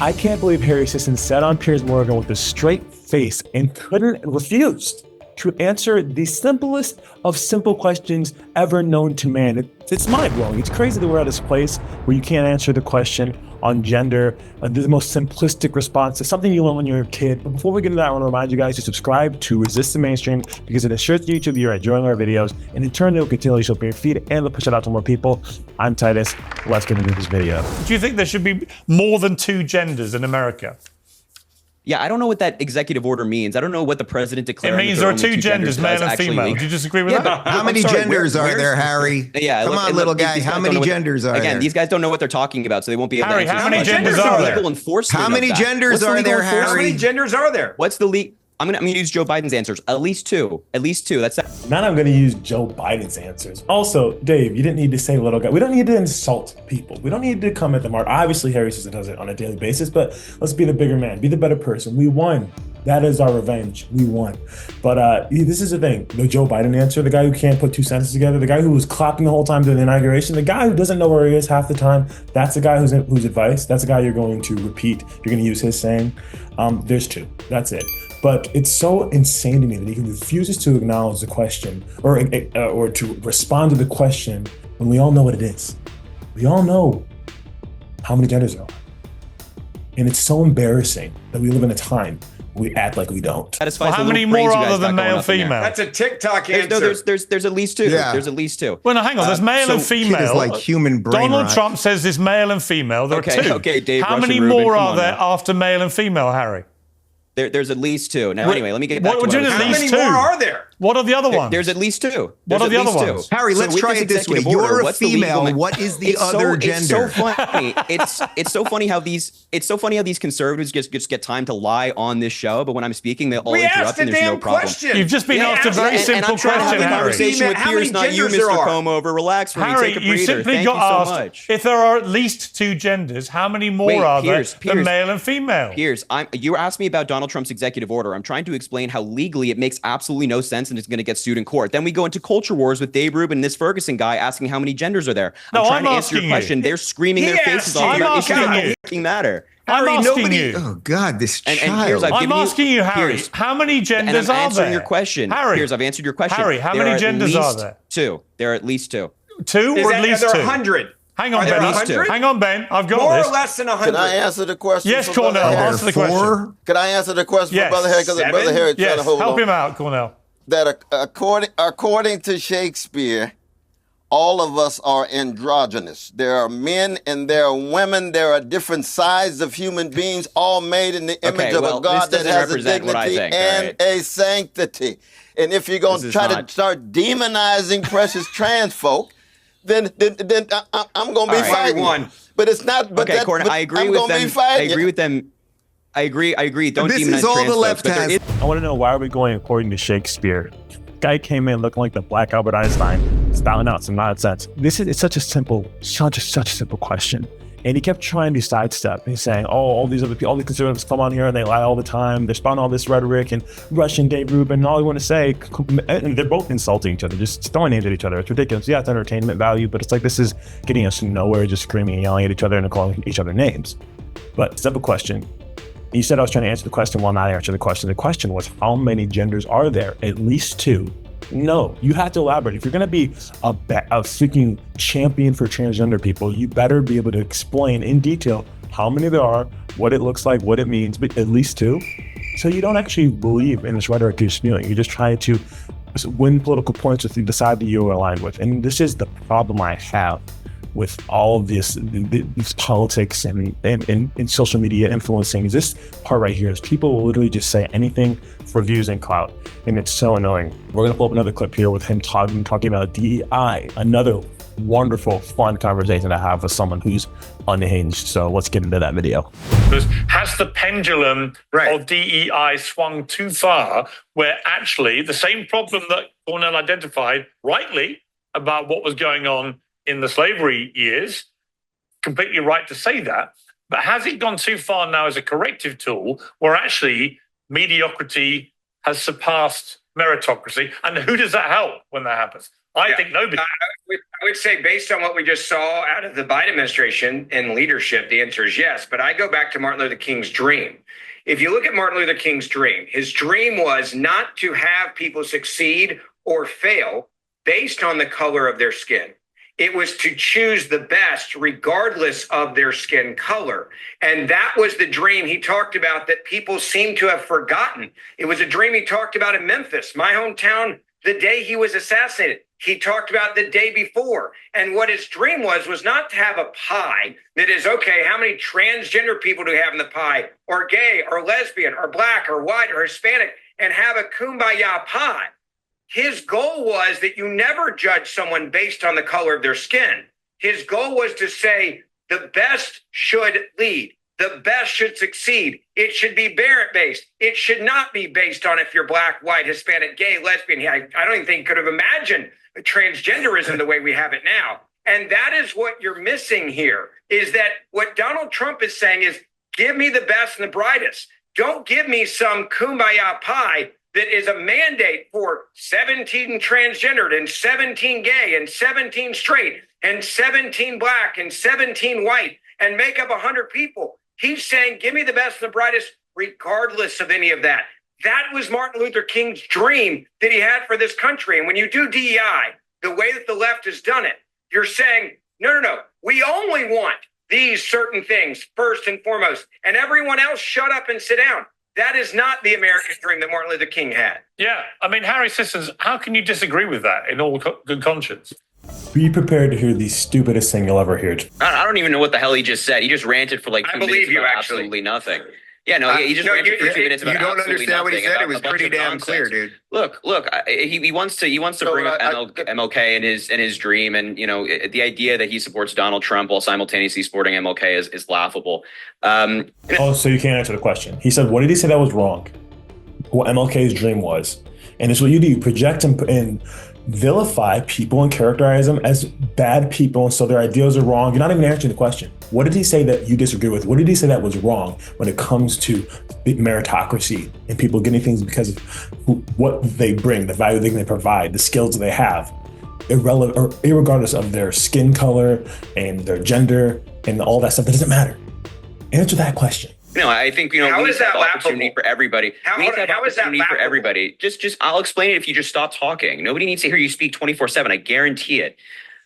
I can't believe Harry Sisson sat on Piers Morgan with a straight face and refused to answer the simplest of simple questions ever known to man. It's mind-blowing. It's crazy that we're at this place where you can't answer the question on gender, the most simplistic response to something you learn when you're a kid. But before we get into that, I want to remind you guys to subscribe to Resist the Mainstream, because it assures YouTube you're enjoying our videos, and in turn, they'll continually show up in your feed and they'll push it out to more people. I'm Titus. Let's get into this video. Do you think there should be more than 2 genders in America? Yeah, I don't know what that executive order means. I don't know what the president declared. It means there are 2 genders, male and female. Do you disagree with that? How many genders are there, Harry? Yeah, come on, little guy. How many genders are there? Again, these guys don't know what they're talking about, so they won't be able to answer. Harry, how many genders are there? How many genders are there, Harry? How many genders are there? What's the legal? I'm gonna use Joe Biden's answers. At least 2. At least 2. That's Now I'm going to use Joe Biden's answers. Also, Dave, you didn't need to say little guy. We don't need to insult people. We don't need to come at them hard. Obviously, Harry Sisson does it on a daily basis, but let's be the bigger man. Be the better person. We won. That is our revenge. We won. But this is the thing. The Joe Biden answer, the guy who can't put 2 sentences together, the guy who was clapping the whole time during the inauguration, the guy who doesn't know where he is half the time, that's the guy whose advice, that's the guy you're going to repeat. You're going to use his saying. There's 2. That's it. But it's so insane to me that he refuses to acknowledge the question or to respond to the question when we all know what it is. We all know how many genders there are. And it's so embarrassing that we live in a time we act like we don't. Well, how many more are there than male and female? That's a TikTok answer. No, there's at least 2. Yeah. There's at least 2. Well, no, hang on. There's male and female. Kid is like human brain Donald rot. Trump says there's male and female. There are 2. Okay, Dave. How many more are there after male and female, Harry? There's at least 2. Now, anyway, let me get back to How many more are there? What are the other ones? There's at least 2. What are the other ones? Harry, let's try it this way. You're a female. What is the other gender? It's so funny. It's so funny how these conservatives just get time to lie on this show, but when I'm speaking, they all interrupt and there's no problem. Question. You've just been asked a very simple question, Harry. Harry. Conversation with Piers, not you, Mr. Combe. Relax for me. Harry, Take a you breather. simply Thank got you so asked much. if there are at least 2 genders, how many more are there than male and female? Piers, you asked me about Donald Trump's executive order. I'm trying to explain how legally it makes absolutely no sense and it's going to get sued in court. Then we go into culture wars with Dave Rubin and this Ferguson guy asking how many genders are there. I'm trying to answer your question. They're screaming their faces off. Your issues that don't matter. I'm asking you. Oh God, this child. And Piers, I'm asking you, Harry. Piers, how many genders and I'm are answering there? your question. Harry, Piers, I've answered your question. Harry, how many genders are there? 2. There are at least 2. 2 or at least 2? Are there 100? Hang on, Are there Ben. 100? Hang on, Ben. I've got More this. or less than 100? Can I answer the question? Yes, for Cornell. Brother Harry? Answer the question. Can I answer the question Yes. for Brother Harry? Because Brother Harry trying to hold help on. him out, Cornell. That according to Shakespeare, all of us are androgynous. There are men and there are women. There are different sizes of human beings, all made in the image of a God that has a dignity and a sanctity. And if you're going to try to start demonizing precious trans folk, then I'm going to be fighting. But it's not. But okay, Cornell, I agree with them. I agree with them. I agree. Don't demonize trans folks. This is all the left has. I want to know, why are we going according to Shakespeare? Guy came in looking like the Black Albert Einstein, spouting out some nonsense. It's such a simple question. And he kept trying to sidestep. He's saying, oh, all these conservatives come on here and they lie all the time. They're spouting all this rhetoric and rushing Dave Rubin. And all they want to say, and they're both insulting each other, just throwing names at each other. It's ridiculous. Yeah, it's entertainment value, but it's like this is getting us nowhere, just screaming and yelling at each other and calling each other names. But simple question. You said I was trying to answer the question while not answering the question. The question was, how many genders are there? At least 2. No, you have to elaborate. If you're going to be a freaking champion for transgender people, you better be able to explain in detail how many there are, what it looks like, what it means, but at least 2. So you don't actually believe in this rhetoric you're spewing. You're just trying to win political points with the side that you're aligned with. And this is the problem I have with all of this politics and social media influencing. Is this part right here is people will literally just say anything for views and clout, and it's so annoying. We're gonna pull up another clip here with him talking about DEI, another wonderful, fun conversation to have with someone who's unhinged. So let's get into that video. Has the pendulum of DEI swung too far, where actually the same problem that Cornell identified rightly about what was going on in the slavery years, completely right to say that, but has it gone too far now as a corrective tool where actually mediocrity has surpassed meritocracy? And who does that help when that happens? I think nobody. I would say, based on what we just saw out of the Biden administration and leadership, the answer is yes. But I go back to Martin Luther King's dream. If you look at Martin Luther King's dream, his dream was not to have people succeed or fail based on the color of their skin. It was to choose the best regardless of their skin color. And that was the dream he talked about that people seem to have forgotten. It was a dream he talked about in Memphis, my hometown, the day he was assassinated. He talked about the day before. And what his dream was not to have a pie that is, okay, how many transgender people do we have in the pie, or gay, or lesbian, or black, or white, or Hispanic, and have a kumbaya pie. His goal was that you never judge someone based on the color of their skin. His goal was to say the best should lead. The best should succeed. It should be merit-based. It should not be based on if you're black, white, Hispanic, gay, lesbian. I don't even think he could have imagined transgenderism the way we have it now. And that is what you're missing here, is that what Donald Trump is saying is, give me the best and the brightest. Don't give me some kumbaya pie that is a mandate for 17 transgendered and 17 gay and 17 straight and 17 black and 17 white and make up 100 people. He's saying, give me the best and the brightest, regardless of any of that. That was Martin Luther King's dream that he had for this country. And when you do DEI, the way that the left has done it, you're saying, no, we only want these certain things first and foremost, and everyone else shut up and sit down. That is not the American dream that Martin Luther King had. Yeah, I mean, Harry Sisson, how can you disagree with that in all good conscience? Be prepared to hear the stupidest thing you'll ever hear. I don't even know what the hell he just said. He just ranted for like 2 minutes believe you, about actually. absolutely nothing. Yeah, he just ranted for 2 minutes about you don't absolutely understand what he nothing, said. about It was a bunch pretty of damn nonsense. clear, dude. Look, he wants to bring up MLK and his dream, and the idea that he supports Donald Trump while simultaneously supporting MLK is laughable. So you can't answer the question. He said, what did he say that was wrong? What MLK's dream was. And it's what you do. You project and vilify people and characterize them as bad people, and so their ideas are wrong. You're not even answering the question. What did he say that you disagree with? What did he say that was wrong when it comes to meritocracy and people getting things because of what they bring, the value they can provide, the skills they have, irregardless of their skin color and their gender and all that stuff? That doesn't matter. Answer that question. I think how we need is to have that opportunity laughable? for everybody. We need to have how is that opportunity for laughable? everybody. Just I'll explain it if you just stop talking. Nobody needs to hear you speak 24/7. I guarantee it.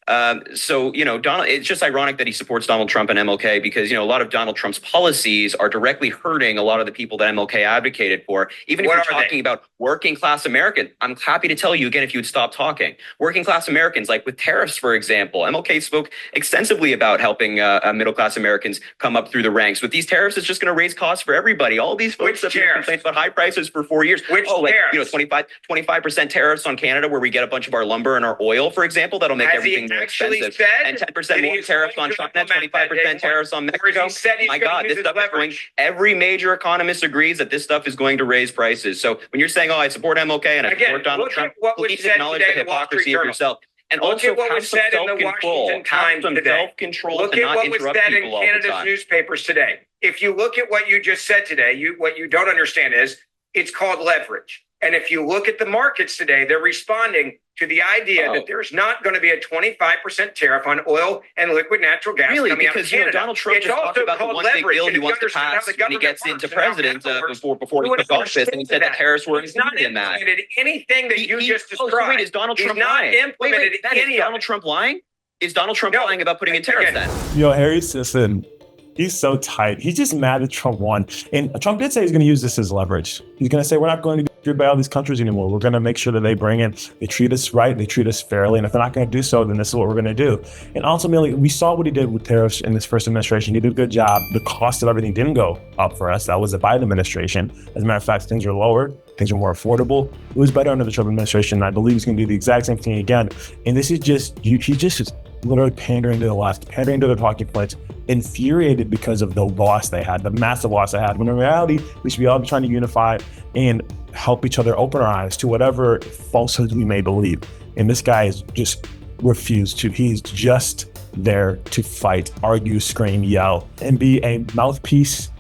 Donald, it's just ironic that he supports Donald Trump and MLK because, a lot of Donald Trump's policies are directly hurting a lot of the people that MLK advocated for. Even if you're talking about working class Americans, I'm happy to tell you again, if you would stop talking. Working class Americans, like with tariffs, for example, MLK spoke extensively about helping middle class Americans come up through the ranks. With these tariffs, it's just going to raise costs for everybody. All these folks have been complaining about high prices for 4 years. 25% tariffs on Canada, where we get a bunch of our lumber and our oil, for example, that'll make everything more expensive. And 10% more tariffs on China, 25% tariffs on Mexico. My God, this stuff is going. Every major economist agrees that this stuff is going to raise prices. So when you're saying, I support MLK and I support Donald Trump, please acknowledge the hypocrisy of yourself. And also have some self-control. Have some self-control Look to at not what was interrupt said in people all the Canada's time. newspapers today. If you look at what you just said today, what you don't understand is it's called leverage. And if you look at the markets today, they're responding to the idea that there's not going to be a 25% tariff on oil and liquid natural gas. Really, coming because out of Canada. Donald Trump just talked about the one big bill he wants to pass when he gets into president before he took office, and he said that tariffs were included in that. He's not implemented anything that you just described. So wait, is Donald Trump lying? Implemented Is Donald Trump lying? Is Donald Trump lying about putting in tariffs then? Harry Sisson, he's so tight. He's just mad that Trump won. And Trump did say he's going to use this as leverage. He's going to say, we're not going to be treated by all these countries anymore. We're going to make sure that they treat us right, they treat us fairly. And if they're not going to do so, then this is what we're going to do. And ultimately, we saw what he did with tariffs in this first administration. He did a good job. The cost of everything didn't go up for us. That was the Biden administration. As a matter of fact, things are lower. Things are more affordable. It was better under the Trump administration. And I believe he's going to do the exact same thing again. And this is just, he just is literally pandering to the left, pandering to their talking points, infuriated because of the loss they had, the massive loss they had. When in reality, we should be all trying to unify and help each other open our eyes to whatever falsehoods we may believe. And this guy is just refused to. He's just there to fight, argue, scream, yell, and be a mouthpiece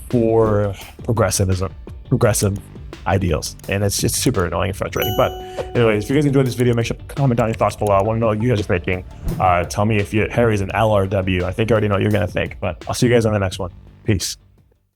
for progressive ideals. And it's super annoying and frustrating. But anyways, if you guys enjoyed this video, make sure to comment down your thoughts below. I want to know what you guys are thinking. Tell me if Harry's an L or a W. I think I already know what you're going to think, but I'll see you guys on the next one. Peace.